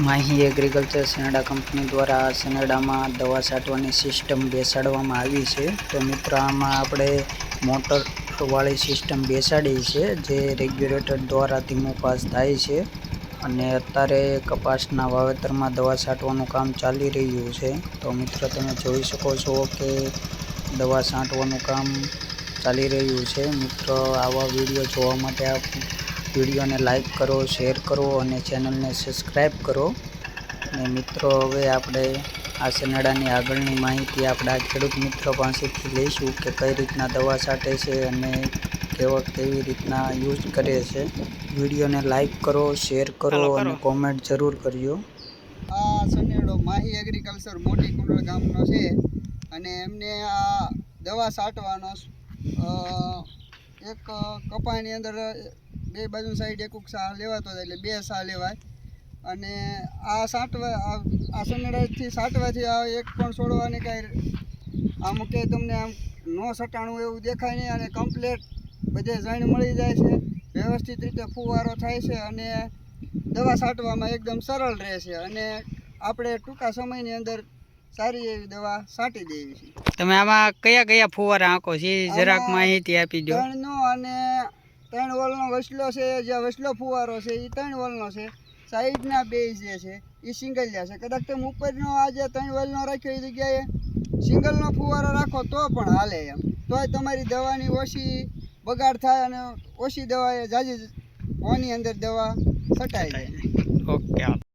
Mahi agriculture શેરડા company દ્વારા શેરડામાં દવા છાંટવાની system બેસાડવામાં આવી છે। તો મિત્રો આમાં આપણે મોટરવાળી સિસ્ટમ બેસાડી છે, જે રેગ્યુલેટર દ્વારા ધીમું પાસ થાય છે અને અત્યારે કપાસના વાવેતરમાં દવા છાંટવાનું કામ ચાલી રહ્યું છે। તો મિત્રો તમે જોઈ શકો છો કે દવા છાંટવાનું કામ ચાલી રહ્યું છે। મિત્રો આવા વિડીયો જોવા માટે આપ વિડીયોને લાઈક કરો, શેર કરો અને ચેનલને સબસ્ક્રાઈબ કરો। અને મિત્રો હવે આપણે આ શેરડાની આગળની માહિતી આપણા ખેડૂત મિત્રો પાસેથી લઈશું કે કઈ રીતના દવા છાંટે છે અને કેવી રીતના યુઝ કરે છે। વિડીયોને લાઈક કરો, શેર કરો અને કોમેન્ટ જરૂર કરજો। આ શેરડો માહી એગ્રીકલ્ચર મોટી કુંડળ ગામનો છે અને એમને આ દવા છાંટવાનો એક કપાની અંદર બે બાજુ સાઈડ એક સાહ લેવાતો એટલે બે સાહ લેવાય અને આ શેરડાથી છાંટવાથી આ એક પણ છોડવાની કાંઈ આમ કે તમને આમ નો સટાણું એવું દેખાય નહીં અને કમ્પ્લેટ બધે જણ મળી જાય છે, વ્યવસ્થિત રીતે ફુવારો થાય છે અને દવા છાંટવામાં એકદમ સરળ રહે છે અને આપણે ટૂંકા સમયની અંદર સારી એવી દવા છાંટી દેવી છે। તમે આમાં કયા કયા ફુવારા આંકો છે જરાક માહિતી આપી દો। 3નો અને 3 વોલનો વસલો છે, જે વસલો ફુવારો છે એ 3 વોલનો છે, સાઈડના બે જે છે એ સિંગલિયા છે। કદાચ તમે ઉપરનો આ જે 3 વોલનો રાખ્યો એ જગ્યાએ સિંગલનો ફુવારો રાખો તો પણ હાલે એમ, તોય તમારી દવાની ઓછી બગાડ થાય અને ઓછી દવા જાજી ઓની અંદર દવા છટાઈ જાય। ઓકે।